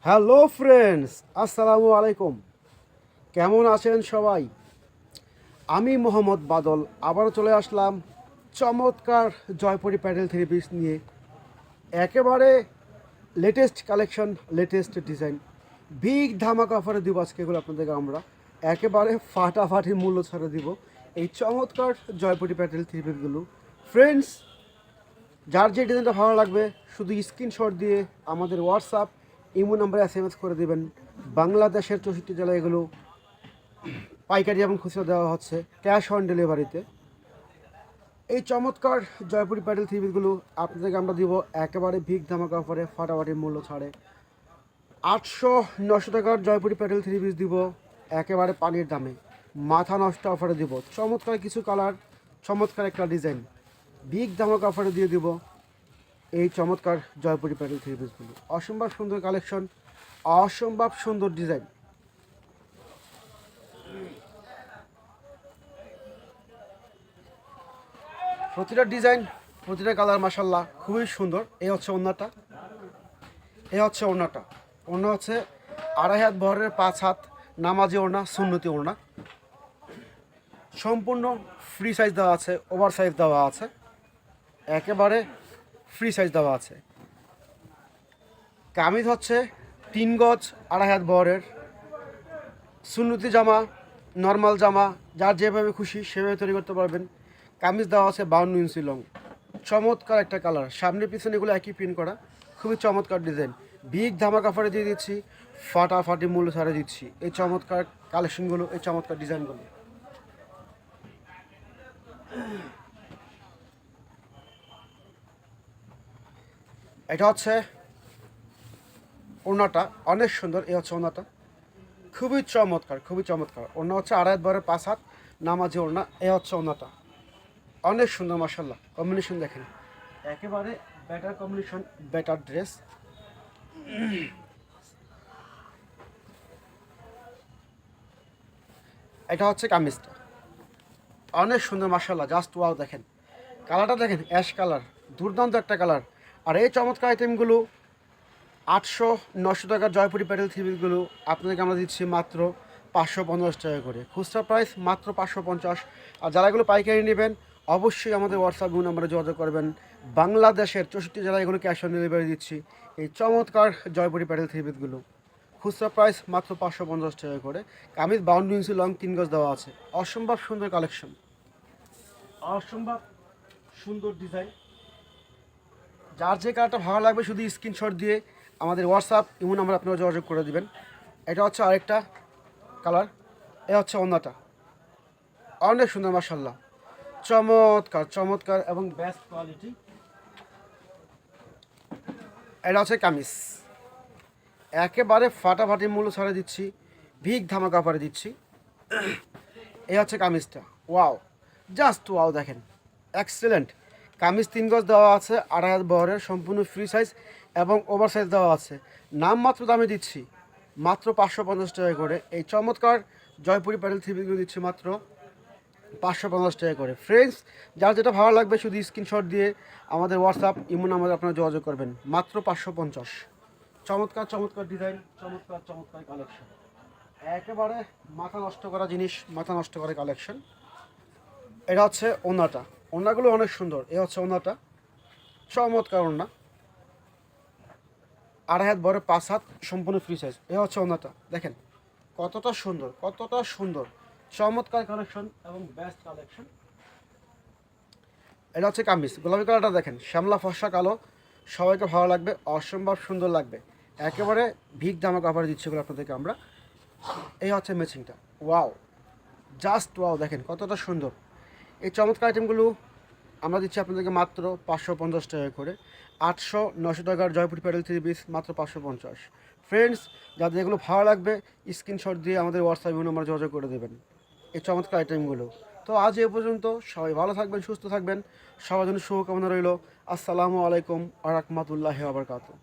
Hello friends, আসসালামু আলাইকুম। কেমন আছেন সবাই? আমি মোহাম্মদ বাদল আবারও চলে আসলাম চমৎকার জয়পুরি প্যাডেল থ্রি পিস নিয়ে। একেবারে latest collection, latest design, big ধামাকা অফারে দিব আজকে এগুলো আপনাদেরকে আমরা একেবারে ফাটাফাটি মূল্য ছাড়ে দিব এই চমৎকার জয়পুরি প্যাডেল থ্রি পিসগুলো। ফ্রেন্ডস, যার যে ডিজাইনটা ভালো লাগবে শুধু স্ক্রিনশট দিয়ে আমাদের হোয়াটসঅ্যাপ ইমো নাম্বারে SMS করে দেবেন। বাংলাদেশের 64 জেলায় এগুলো পাইকারি এবং খুচরা দেওয়া হচ্ছে ক্যাশ অন ডেলিভারিতে। এই চমৎকার জয়পুরি প্যাডেল থ্রি পিসগুলো আপনাদেরকে আমরা দিব একেবারে বিগ ধামাকা অফারে ফাটাফাটি মূল্য ছাড়ে। 800-900 টাকার জয়পুরি প্যাডেল থ্রি পিস দিব একেবারে পানির দামে, মাথা নষ্ট অফারে দিব। চমৎকার কিছু কালার, চমৎকার একটা ডিজাইন, বিগ ধামাকা অফারে দিয়ে দিব এই চমৎকার জয়পুরি প্যাডেল থ্রি পিসগুলো। অসম্ভব সুন্দর কালেকশন, অসম্ভব সুন্দর ডিজাইন। প্রতিটা ডিজাইন, প্রতিটা কালার মাসাল্লাহ খুবই সুন্দর। এই হচ্ছে ওড়নাটা, ওড়না হচ্ছে 2.5 হাত বহরের 5 হাত নামাজি ওড়না, সুন্নতি ওড়না। সম্পূর্ণ ফ্রি সাইজ দেওয়া আছে, ওভার সাইজ দেওয়া আছে, একেবারে ফ্রি সাইজ দেওয়া আছে। কামিজ হচ্ছে 3 গজ 2.5 হাত বহরের সুন্নতি জামা, নর্মাল জামা, যার যেভাবে খুশি সেভাবে তৈরি করতে পারবেন। কামিজ দেওয়া আছে 52 ইঞ্চি লং। চমৎকার একটা কালার, সামনে পিছনে এগুলো একই প্রিন্ট করা, খুবই চমৎকার ডিজাইন। বিগ ধামাকা অফারে দিয়ে দিচ্ছি, ফাটাফাটি মূল্য ছাড়ে দিচ্ছি এই চমৎকার কালেকশনগুলো, এই চমৎকার ডিজাইনগুলো। এটা হচ্ছে ওড়নাটা, অনেক সুন্দর। এই হচ্ছে ওড়নাটা, খুবই চমৎকার, খুবই চমৎকার। ওড়না হচ্ছে 2.5 হাত বহরের 5 হাত নামাজি ওড়না। এই হচ্ছে ওড়নাটা, অনেক সুন্দর মাসাল্লাহ। কম্বিনেশন দেখেন, একেবারে বেটার কম্বিনেশন, বেটার ড্রেস। এটা হচ্ছে কামিজটা, অনেক সুন্দর মাসাল্লাহ, জাস্ট ওয়াও। দেখেন কালারটা, দেখেন অ্যাশ কালার, দুর্দান্ত একটা কালার। আর এই চমৎকার আইটেমগুলো 800-900 টাকার জয়পুরি প্যাডেল থ্রি পিসগুলো আপনাদেরকে আমরা দিচ্ছি মাত্র 550 টাকা করে, খুচরা প্রাইস মাত্র 550। আর যারা এগুলো পাইকারি নেবেন অবশ্যই আমাদের হোয়াটসঅ্যাপ নাম্বারে যোগাযোগ করবেন। বাংলাদেশের 64 জেলায় এগুলো ক্যাশ অন ডেলিভারি দিচ্ছি এই চমৎকার জয়পুরি প্যাডেল থ্রি পিসগুলো। খুচরা প্রাইস মাত্র 550 টাকা করে। কামিজ 52 ইঞ্চি লং, 3 গজ দেওয়া আছে। অসম্ভব সুন্দর কালেকশন, অসম্ভব সুন্দর ডিজাইন। যার যে কালারটা ভালো লাগবে শুধু স্ক্রিনশট দিয়ে আমাদের হোয়াটসঅ্যাপ ইমো নাম্বার আপনারা যোগাযোগ করে দিবেন। এটা হচ্ছে আরেকটা কালার। এ হচ্ছে ওড়নাটা, অনেক সুন্দর মাসাল্লাহ, চমৎকার চমৎকার এবং বেস্ট কোয়ালিটি। এটা হচ্ছে কামিজ, একেবারে ফাটাফাটি মূল্য ছাড়ে দিচ্ছি, বিগ ধামাকা অফারে দিচ্ছি। এই হচ্ছে কামিজটা, ওয়াও, জাস্ট ওয়াও। দেখেন এক্সেলেন্ট। কামিজ 3 গজ দেওয়া আছে, 2.5 হাত বহরের, সম্পূর্ণ ফ্রি সাইজ এবং ওভার সাইজ দেওয়া আছে। নামমাত্র দামে দিচ্ছি মাত্র 550 টাকা করে। এই চমৎকার জয়পুরি প্যাডেল থ্রি পিসগুলো দিচ্ছি মাত্র 550 টাকা করে। ফ্রেন্ডস, যার যেটা ভালো লাগবে শুধু স্ক্রিনশট দিয়ে আমাদের হোয়াটসঅ্যাপ ইমো নাম্বারে আপনারা যোগাযোগ করবেন, মাত্র 550। চমৎকার চমৎকার ডিজাইন, চমৎকার চমৎকার কালেকশন, একেবারে মাথা নষ্ট করা জিনিস, মাথা নষ্ট করা কালেকশন। এটা হচ্ছে ওড়নাটা, ওড়নাগুলো অনেক সুন্দর। এ হচ্ছে ওড়নাটা, চমৎকার ওড়না, 2.5 হাত বড় 5 হাত, সম্পূর্ণ ফ্রি সাইজ। এ হচ্ছে ওড়নাটা, দেখেন কতটা সুন্দর, কতটা সুন্দর, চমৎকার কালেকশন এবং বেস্ট কালেকশন। এটা হচ্ছে কামিজ, গোলাপি কালারটা দেখেন, শ্যামলা ফর্সা কালো, সবাইকে ভালো লাগবে, অসম্ভব সুন্দর লাগবে। একেবারে ভিগ ধামাকা অফারে দিচ্ছি এগুলো আপনাদেরকে আমরা। এই হচ্ছে ম্যাচিংটা, ওয়াও, জাস্ট ওয়াও। দেখেন কতটা সুন্দর। এই চমৎকার আইটেমগুলো আমরা দিচ্ছি আপনাদেরকে মাত্র 550 টাকা করে। 800-900 টাকার জয়পুরি প্যাডেল থ্রি পিস মাত্র 550। ফ্রেন্ডস, যাদের এগুলো ভালো লাগবে স্ক্রিনশট দিয়ে আমাদের হোয়াটসঅ্যাপ নাম্বার যোগাযোগ করে দেবেন এই চমৎকার আইটেমগুলো। তো আজ এ পর্যন্ত, সবাই ভালো থাকবেন, সুস্থ থাকবেন, সবার জন্য শুভকামনা রইল। আসসালামু আলাইকুম ওয়া রাহমাতুল্লাহি ওয়া বারাকাতুহু।